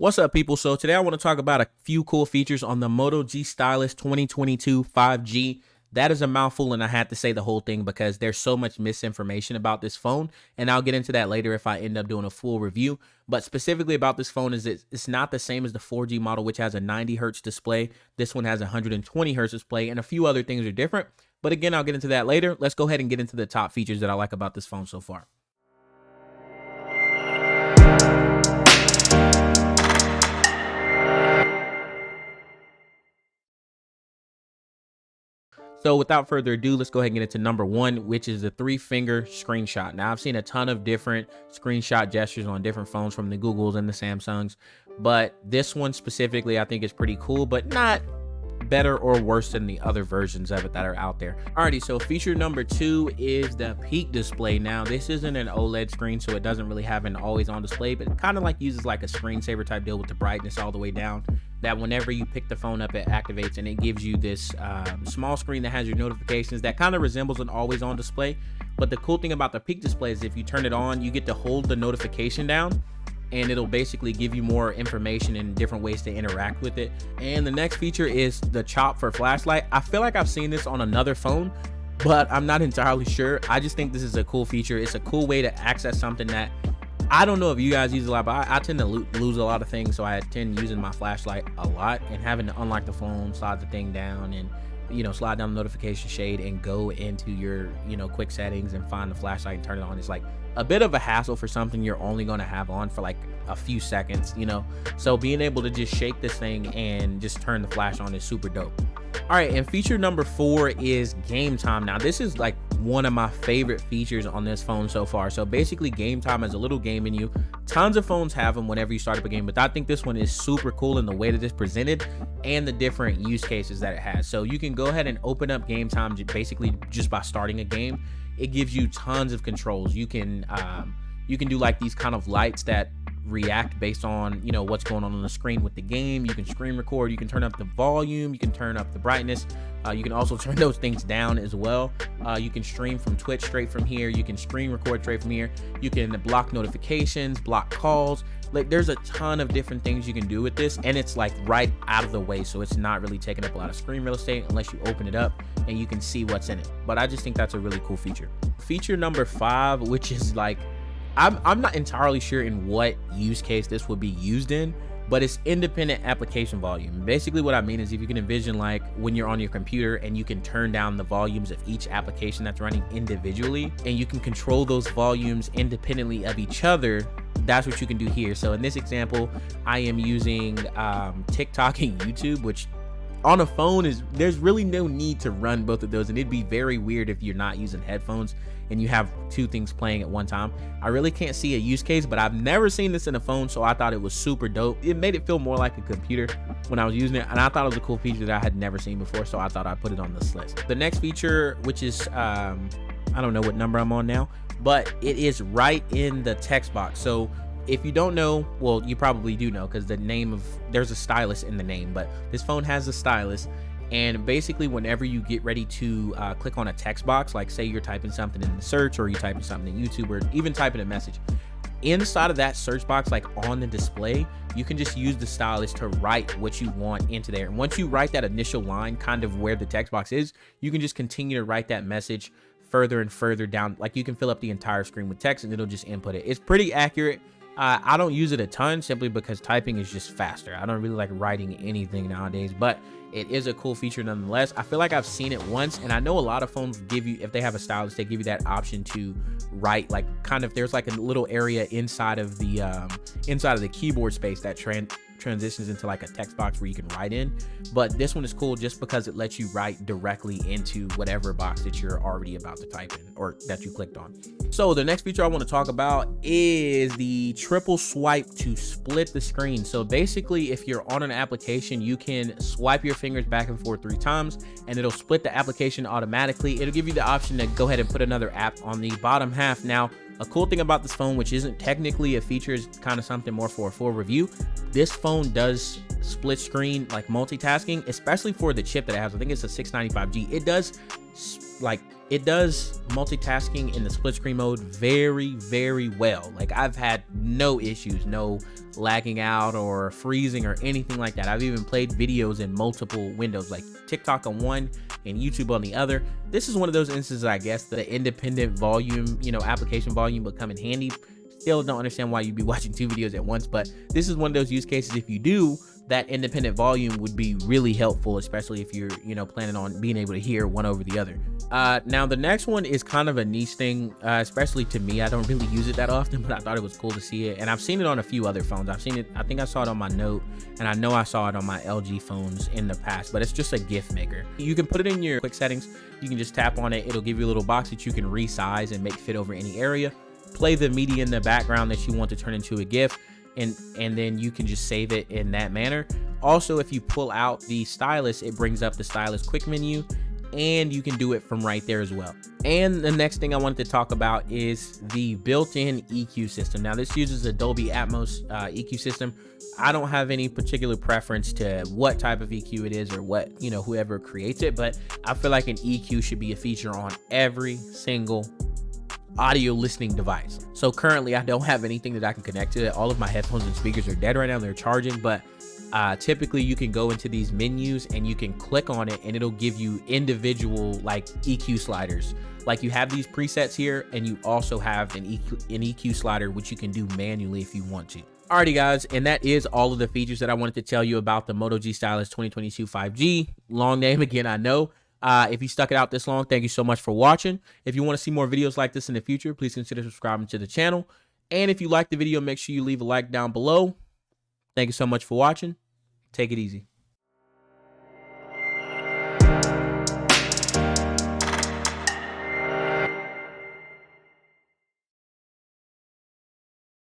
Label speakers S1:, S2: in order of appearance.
S1: What's up, people? So today I want to talk about a few cool features on the Moto G Stylus 2022 5G. That is a mouthful, and I had to say the whole thing because there's so much misinformation about this phone, and I'll get into that later if I end up doing a full review. But specifically about this phone is it's not the same as the 4G model, which has a 90 hertz display. This one has a 120 hertz display, and a few other things are different. But again, I'll get into that later. Let's go ahead and get into the top features that I like about this phone so far. So without further ado, let's go ahead and get into number one, which is the 3-finger screenshot. Now, I've seen a ton of different screenshot gestures on different phones from the Googles and the Samsungs, but this one specifically I think is pretty cool, but not better or worse than the other versions of it that are out there. Alrighty, so feature number 2 is the peak display. Now, this isn't an OLED screen, so it doesn't really have an always on display, but it kind of like uses like a screensaver type deal with the brightness all the way down, that whenever you pick the phone up, it activates and it gives you this small screen that has your notifications that kind of resembles an always on display. But the cool thing about the peak display is if you turn it on, you get to hold the notification down, and it'll basically give you more information and different ways to interact with it. And the next feature is the chop for flashlight. I feel like I've seen this on another phone, but I'm not entirely sure. I just think this is a cool feature. It's a cool way to access something that I don't know if you guys use a lot, but I tend to lose a lot of things, so I tend using my flashlight a lot, and having to unlock the phone, slide the thing down, and slide down the notification shade and go into your quick settings and find the flashlight and turn it on. It's like a bit of a hassle for something you're only going to have on for like a few seconds, so being able to just shake this thing and just turn the flash on is super dope. All right, and feature number 4 is game time. Now, this is like one of my favorite features on this phone so far. So basically, game time is a little game menu. Tons of phones have them whenever you start up a game, but I think this one is super cool in the way that it's presented and the different use cases that it has. So you can go ahead and open up game time basically just by starting a game. It gives you tons of controls. You can do like these kind of lights that react based on what's going on the screen with the game. You can screen record, you can turn up the volume, you can turn up the brightness, you can also turn those things down as well. You can stream from Twitch straight from here, you can screen record straight from here, you can block notifications, block calls. Like, there's a ton of different things you can do with this, and it's like right out of the way, so it's not really taking up a lot of screen real estate unless you open it up and you can see what's in it. But I just think that's a really cool feature. Feature number 5, which is like, I'm not entirely sure in what use case this would be used in, but it's independent application volume. Basically what I mean is, if you can envision like when you're on your computer and you can turn down the volumes of each application that's running individually, and you can control those volumes independently of each other, that's what you can do here. So in this example, I am using TikTok and YouTube, which on a phone there's really no need to run both of those, and it'd be very weird if you're not using headphones and you have two things playing at one time. I really can't see a use case, but I've never seen this in a phone, so I thought it was super dope. It made it feel more like a computer when I was using it, and I thought it was a cool feature that I had never seen before, so I thought I'd put it on this list. The next feature, which is I don't know what number I'm on now, but it is right in the text box. So if you don't know, well, you probably do know, because there's a stylus in the name, but this phone has a stylus. And basically, whenever you get ready to click on a text box, like say you're typing something in the search, or you're typing something in YouTube, or even typing a message, inside of that search box, like on the display, you can just use the stylus to write what you want into there. And once you write that initial line, kind of where the text box is, you can just continue to write that message further and further down. Like, you can fill up the entire screen with text and it'll just input it. It's pretty accurate. I don't use it a ton simply because typing is just faster. I don't really like writing anything nowadays, but it is a cool feature nonetheless. I feel like I've seen it once, and I know a lot of phones give you, if they have a stylus, they give you that option to write, like kind of, there's like a little area inside of the keyboard space that transitions into like a text box where you can write in. But this one is cool just because it lets you write directly into whatever box that you're already about to type in, or that you clicked on. So the next feature I want to talk about is the triple swipe to split the screen. So basically, if you're on an application, you can swipe your fingers back and forth 3 times and it'll split the application automatically. It'll give you the option to go ahead and put another app on the bottom half. Now, a cool thing about this phone, which isn't technically a feature, is kind of something more for a full review. This phone does split screen, like multitasking, especially for the chip that it has. I think it's a 695G. It does multitasking in the split screen mode very, very well. Like, I've had no issues, no lagging out or freezing or anything like that. I've even played videos in multiple windows, like TikTok on one and YouTube on the other. This is one of those instances, I guess, the independent volume, application volume would come in handy. Still don't understand why you'd be watching 2 videos at once, but this is one of those use cases. If you do, that independent volume would be really helpful, especially if you're, planning on being able to hear one over the other. Now the next one is kind of a niche thing, especially to me. I don't really use it that often, but I thought it was cool to see it. And I've seen it on a few other phones. I've seen it, I think I saw it on my Note, and I know I saw it on my LG phones in the past, but it's just a GIF maker. You can put it in your quick settings. You can just tap on it. It'll give you a little box that you can resize and make fit over any area. Play the media in the background that you want to turn into a GIF, and then you can just save it in that manner. Also, if you pull out the stylus, it brings up the stylus quick menu, and you can do it from right there as well. And the next thing I wanted to talk about is the built-in EQ system. Now this uses a Dolby Atmos EQ system. I don't have any particular preference to what type of EQ it is or what, whoever creates it, but I feel like an EQ should be a feature on every single audio listening device. So currently I don't have anything that I can connect to it. All of my headphones and speakers are dead right now. They're charging, but typically you can go into these menus and you can click on it and it'll give you individual like EQ sliders. Like you have these presets here, and you also have an EQ slider, which you can do manually if you want to. Alrighty guys, and that is all of the features that I wanted to tell you about the Moto G Stylus 2022 5G. Long name again, I know. If you stuck it out this long, thank you so much for watching. If you want to see more videos like this in the future, please consider subscribing to the channel. And if you liked the video, make sure you leave a like down below. Thank you so much for watching. Take it easy.